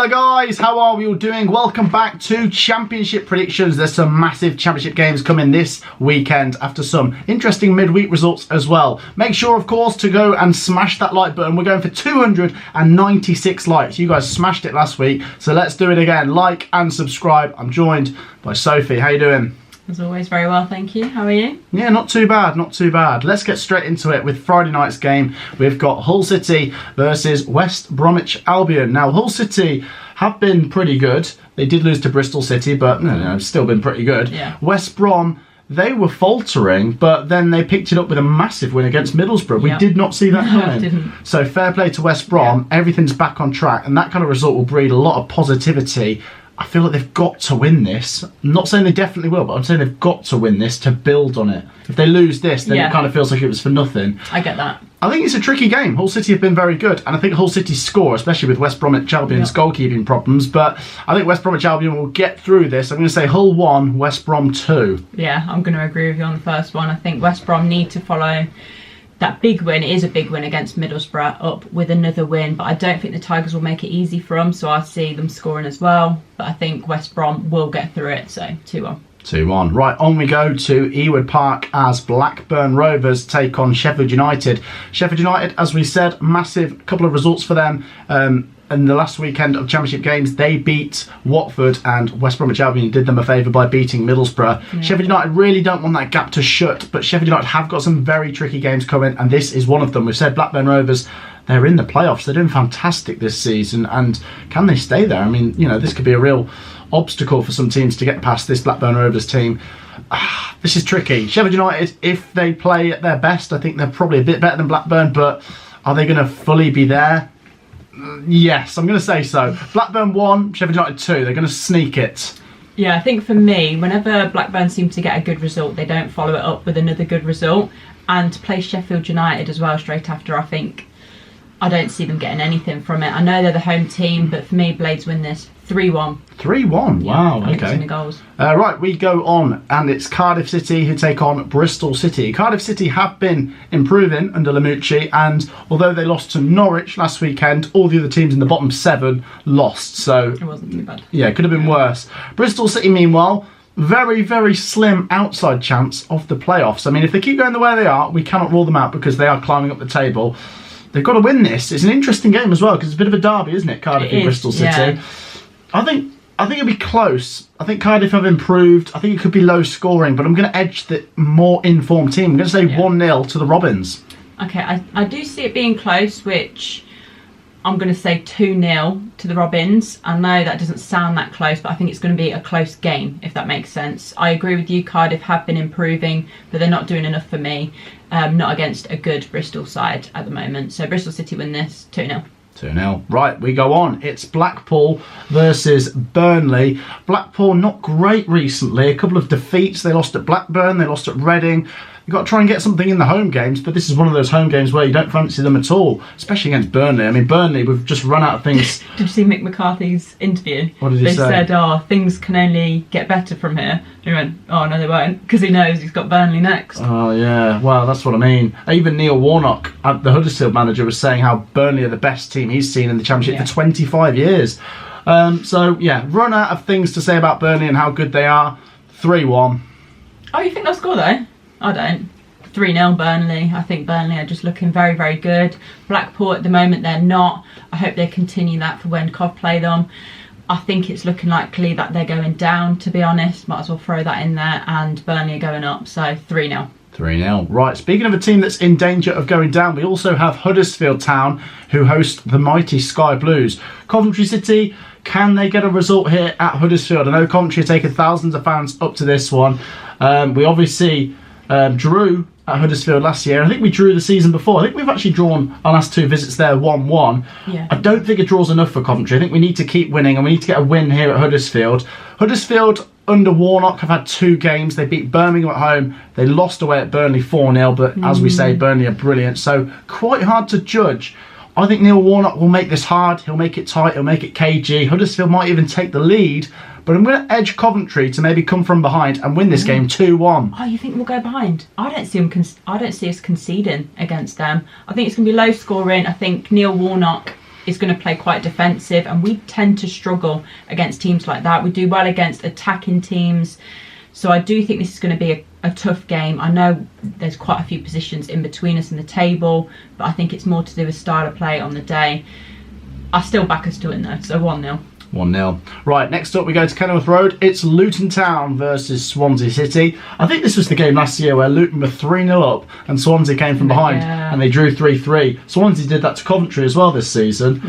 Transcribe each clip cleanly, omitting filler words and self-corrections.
guys, how are we all doing? Welcome back to Championship Predictions. There's some massive Championship games coming this weekend after some interesting midweek results as well. Make sure, of course, to go and smash that like button. We're going for 296 likes. You guys smashed it last week, so let's do it again. Like and subscribe. I'm joined by Sophie. How you doing? As always, very well, thank you. How are you? Yeah, not too bad, not too bad. Let's get straight into it with Friday night's game. We've got Hull City versus West Bromwich Albion. Now, Hull City have been pretty good. They did lose to Bristol City, but still been pretty good. Yeah. West Brom, they were faltering, but then they picked it up with a massive win against Middlesbrough. We did not see that coming. I didn't. So fair play to West Brom. Yeah. Everything's back on track, and that kind of result will breed a lot of positivity. I feel like they've got to win this. I'm not saying they definitely will, but I'm saying they've got to win this to build on it. If they lose this, then it kind of feels like it was for nothing. I get that. I think it's a tricky game. Hull City have been very good, and I think Hull City's score, especially with West Bromwich Albion's goalkeeping problems, but I think West Bromwich Albion will get through this. I'm going to say Hull 1, West Brom 2. Yeah, I'm going to agree with you on the first one. I think West Brom need to follow that big win. It is a big win against Middlesbrough up with another win, but I don't think the Tigers will make it easy for them, so I see them scoring as well. But I think West Brom will get through it, so 2-1. 2-1. Right, on we go to Ewood Park as Blackburn Rovers take on Sheffield United. Sheffield United, as we said, massive couple of results for them. In the last weekend of Championship games, they beat Watford, and West Bromwich Albion did them a favour by beating Middlesbrough. Yeah. Sheffield United really don't want that gap to shut, but Sheffield United have got some very tricky games coming, and this is one of them. We've said Blackburn Rovers, they're in the playoffs. They're doing fantastic this season, and can they stay there? I mean, this could be a real obstacle for some teams to get past this Blackburn Rovers team. This is tricky. Sheffield United, if they play at their best, I think they're probably a bit better than Blackburn, but are they going to fully be there? Yes, I'm going to say so. Blackburn 1, Sheffield United 2. They're going to sneak it. Yeah, I think for me, whenever Blackburn seem to get a good result, they don't follow it up with another good result. And to play Sheffield United as well straight after, I don't see them getting anything from it. I know they're the home team, but for me, Blades win this 3-1. 3-1, wow, okay. The goals. Right, we go on, and it's Cardiff City who take on Bristol City. Cardiff City have been improving under Lamucci, and although they lost to Norwich last weekend, all the other teams in the bottom 7 lost. So it wasn't too bad. Yeah, it could have been worse. Bristol City, meanwhile, very, very slim outside chance of the playoffs. I mean, if they keep going the way they are, we cannot rule them out because they are climbing up the table. They've got to win this. It's an interesting game as well because it's a bit of a derby, isn't it? Cardiff and Bristol City. Yeah. I think it'll be close. I think Cardiff have improved. I think it could be low scoring, but I'm going to edge the more informed team. I'm going to say 1-0 to the Robins. Okay, I do see it being close, which I'm going to say 2-0 to the Robins. I know that doesn't sound that close, but I think it's going to be a close game, if that makes sense. I agree with you, Cardiff have been improving, but they're not doing enough for me. Not against a good Bristol side at the moment. So Bristol City win this 2-0. 2-0. Right, we go on. It's Blackpool versus Burnley. Blackpool not great recently. A couple of defeats. They lost at Blackburn. They lost at Reading. You've got to try and get something in the home games, but this is one of those home games where you don't fancy them at all, especially against Burnley. I mean, Burnley, we've just run out of things. Did you see Mick McCarthy's interview? What did he say? They said, things can only get better from here. He went, oh, no, they won't, because he knows he's got Burnley next. Oh, yeah. Well, that's what I mean. Even Neil Warnock, the Huddersfield manager, was saying how Burnley are the best team he's seen in the Championship for 25 years. So, yeah, run out of things to say about Burnley and how good they are. 3-1. Oh, you think they'll score, though? I don't. 3-0 Burnley. I think Burnley are just looking very, very good. Blackpool at the moment, they're not. I hope they continue that for when Cov play them. I think it's looking likely that they're going down, to be honest. Might as well throw that in there. And Burnley are going up, so 3-0. 3-0. Right, speaking of a team that's in danger of going down, we also have Huddersfield Town, who host the mighty Sky Blues. Coventry City, can they get a result here at Huddersfield? I know Coventry have taken thousands of fans up to this one. We obviously drew at Huddersfield last year. I think we drew the season before. I think we've actually drawn our last 2 visits there 1-1. Yeah. I don't think a draw's enough for Coventry. I think we need to keep winning and we need to get a win here at Huddersfield. Huddersfield under Warnock have had 2 games. They beat Birmingham at home. They lost away at Burnley 4-0, but as we say, Burnley are brilliant. So quite hard to judge. I think Neil Warnock will make this hard. He'll make it tight. He'll make it cagey. Huddersfield might even take the lead. But I'm going to edge Coventry to maybe come from behind and win this game 2-1. Oh, you think we'll go behind? I don't see us conceding against them. I think it's going to be low scoring. I think Neil Warnock is going to play quite defensive, and we tend to struggle against teams like that. We do well against attacking teams. So I do think this is going to be a tough game. I know there's quite a few positions in between us in the table, but I think it's more to do with style of play on the day. I still back us to win though, so 1-0. 1-0. Right, next up we go to Kenilworth Road. It's Luton Town versus Swansea City. I think this was the game last year where Luton were 3-0 up and Swansea came from behind and they drew 3-3. Swansea did that to Coventry as well this season.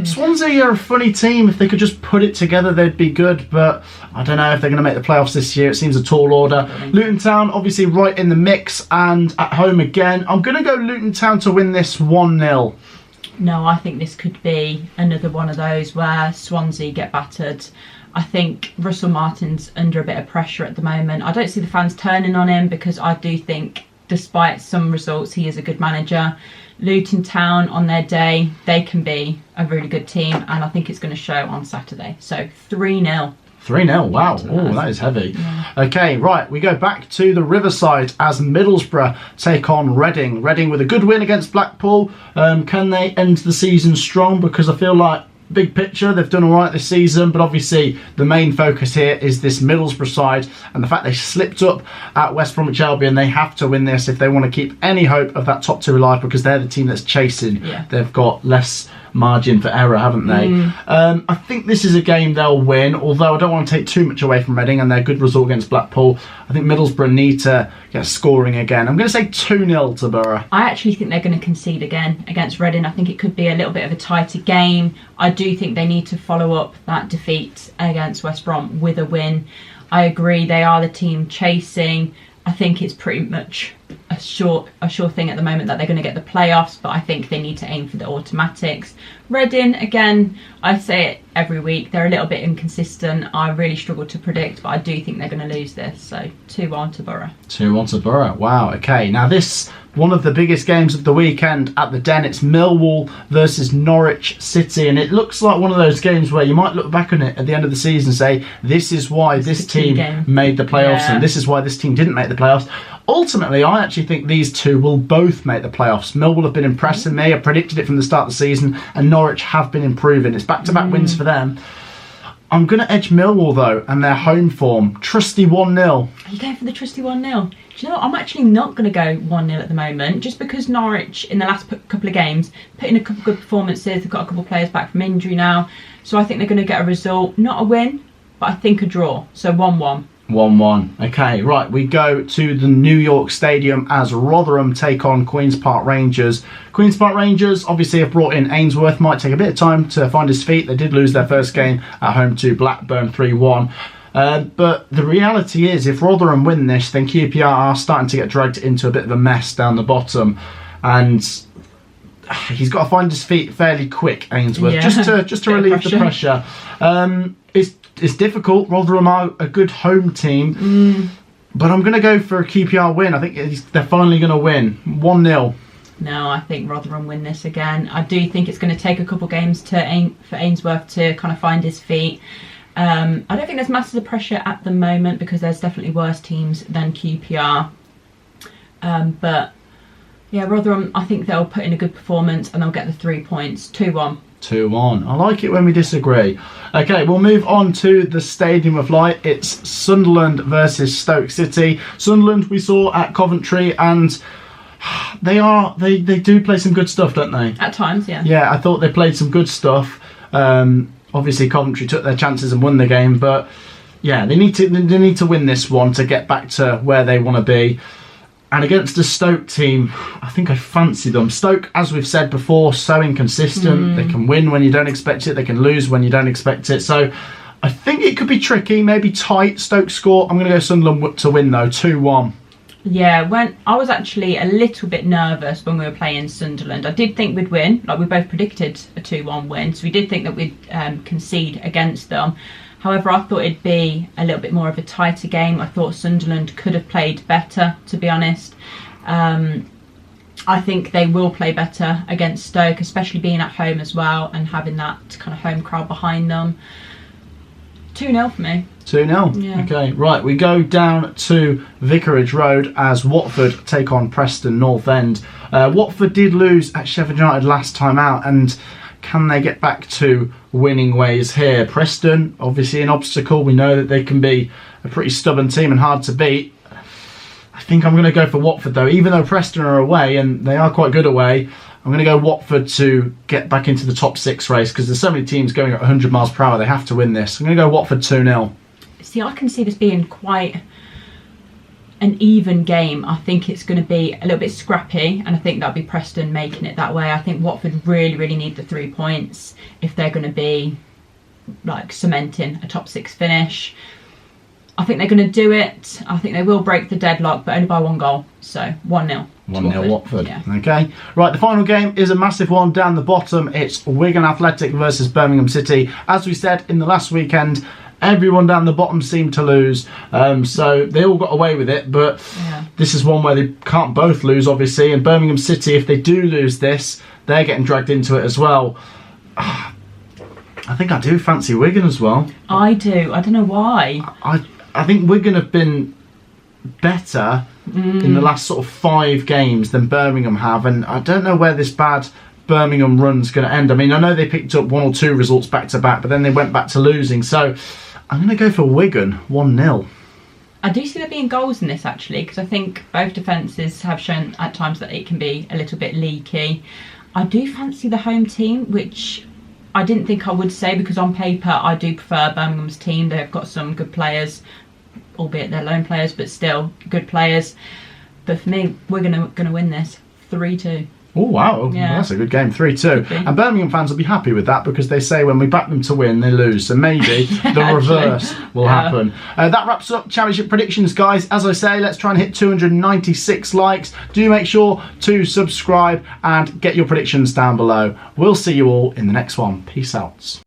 Swansea are a funny team. If they could just put it together, they'd be good, but I don't know if they're going to make the playoffs this year. It seems a tall order. Luton Town obviously right in the mix and at home again. I'm going to go Luton Town to win this 1-0. No, I think this could be another one of those where Swansea get battered. I think Russell Martin's under a bit of pressure at the moment. I don't see the fans turning on him because I do think, despite some results, he is a good manager. Luton Town, on their day, they can be a really good team, and I think it's going to show on Saturday. So 3-0. 3-0, wow. Oh, that is heavy. Yeah. Okay, right, we go back to the Riverside as Middlesbrough take on Reading. Reading with a good win against Blackpool. Can they end the season strong? Because I feel like, big picture, they've done all right this season, but obviously the main focus here is this Middlesbrough side and the fact they slipped up at West Bromwich Albion. They have to win this if they want to keep any hope of that top two alive, because they're the team that's chasing. Yeah. They've got less margin for error, haven't they? I think this is a game they'll win, although I don't want to take too much away from Reading and their good result against Blackpool. I think Middlesbrough need to get scoring again. I'm going to say 2-0 to Borough. I actually think they're going to concede again against Reading. I think it could be a little bit of a tighter game. I do think they need to follow up that defeat against West Brom with a win. I agree, they are the team chasing. I think it's pretty much a sure thing at the moment that they're going to get the playoffs, but I think they need to aim for the automatics. Reading, again, I say it every week, they're a little bit inconsistent. I really struggle to predict, but I do think they're going to lose this. So 2-1 to Borough. 2-1 to Borough. Wow, okay. Now this, one of the biggest games of the weekend at the Den. It's Millwall versus Norwich City, and it looks like one of those games where you might look back on it at the end of the season and say, this is why this team made the playoffs and this is why this team didn't make the playoffs. Ultimately, I actually think these two will both make the playoffs. Millwall have been impressing me. I predicted it from the start of the season, and Norwich have been improving. It's back-to-back wins for them. I'm going to edge Millwall, though, and their home form. Trusty 1-0. Are you going for the trusty 1-0? Do you know what? I'm actually not going to go 1-0 at the moment, just because Norwich, in the last couple of games, put in a couple of good performances. They've got a couple of players back from injury now. So I think they're going to get a result. Not a win, but I think a draw. So 1-1. 1-1. Okay, right, we go to the New York Stadium as Rotherham take on Queen's Park Rangers. Queen's Park Rangers obviously have brought in Ainsworth. Might take a bit of time to find his feet. They did lose their first game at home to Blackburn 3-1. But the reality is, if Rotherham win this, then QPR are starting to get dragged into a bit of a mess down the bottom. And he's got to find his feet fairly quick, Ainsworth, just to relieve the pressure. It's difficult. Rotherham are a good home team, but I'm going to go for a QPR win. I think they're finally going to win 1-0. No, I think Rotherham win this again. I do think it's going to take a couple games for Ainsworth to kind of find his feet. I don't think there's massive pressure at the moment because there's definitely worse teams than QPR. But yeah, Rotherham, I think they'll put in a good performance and they'll get the 3 points. 2-1. 2-1. I like it when we disagree. Okay, we'll move on to the Stadium of Light. It's Sunderland versus Stoke City. Sunderland we saw at Coventry, and they do play some good stuff, don't they? At times, yeah. Yeah, I thought they played some good stuff. Obviously, Coventry took their chances and won the game, but yeah, they need to win this one to get back to where they want to be. And against the Stoke team, I think I fancy them. Stoke, as we've said before, so inconsistent. They can win when you don't expect it. They can lose when you don't expect it. So I think it could be tricky, maybe tight. Stoke score. I'm going to go Sunderland to win, though, 2-1. Yeah, when I was actually a little bit nervous when we were playing Sunderland. I did think we'd win. Like, we both predicted a 2-1 win. So we did think that we'd concede against them. However, I thought it'd be a little bit more of a tighter game. I thought Sunderland could have played better, to be honest. I think they will play better against Stoke, especially being at home as well and having that kind of home crowd behind them. 2-0 for me. 2-0? Yeah. Okay, right. We go down to Vicarage Road as Watford take on Preston North End. Watford did lose at Sheffield United last time out, and Can they get back to winning ways here? Preston, obviously an obstacle. We know that they can be a pretty stubborn team and hard to beat. I think I'm going to go for Watford though. Even though Preston are away, and they are quite good away, I'm going to go Watford to get back into the top 6 race, because there's so many teams going at 100 miles per hour. They have to win this. I'm going to go Watford 2-0. See, I can see this being quite an even game. I think it's going to be a little bit scrappy, and I think that'll be Preston making it that way. I think Watford really need the 3 points if they're going to be like cementing a top 6 finish. I think they're going to do it. I think they will break the deadlock, but only by 1 goal. So 1-0. 1-0 Watford. Yeah. Okay. Right, the final game is a massive one down the bottom. It's Wigan Athletic versus Birmingham City. As we said in the last weekend, everyone down the bottom seemed to lose. So they all got away with it, but this is one where they can't both lose, obviously. And Birmingham City, if they do lose this, they're getting dragged into it as well. I think I do fancy Wigan as well. I do. I don't know why. I think Wigan have been better in the last sort of 5 games than Birmingham have, and I don't know where this bad Birmingham run's going to end. I mean, I know they picked up 1 or 2 results back to back, but then they went back to losing. So I'm going to go for Wigan 1-0. I do see there being goals in this actually, because I think both defences have shown at times that it can be a little bit leaky. I do fancy the home team, which I didn't think I would say, because on paper I do prefer Birmingham's team. They've got some good players, albeit they're lone players, but still good players. But for me, we're going to win this 3-2. Oh wow, Yeah. That's a good game, 3-2. And Birmingham fans will be happy with that, because they say when we back them to win, they lose. So maybe the reverse will happen. That wraps up Championship predictions, guys. As I say, let's try and hit 296 likes. Do make sure to subscribe and get your predictions down below. We'll see you all in the next one. Peace out.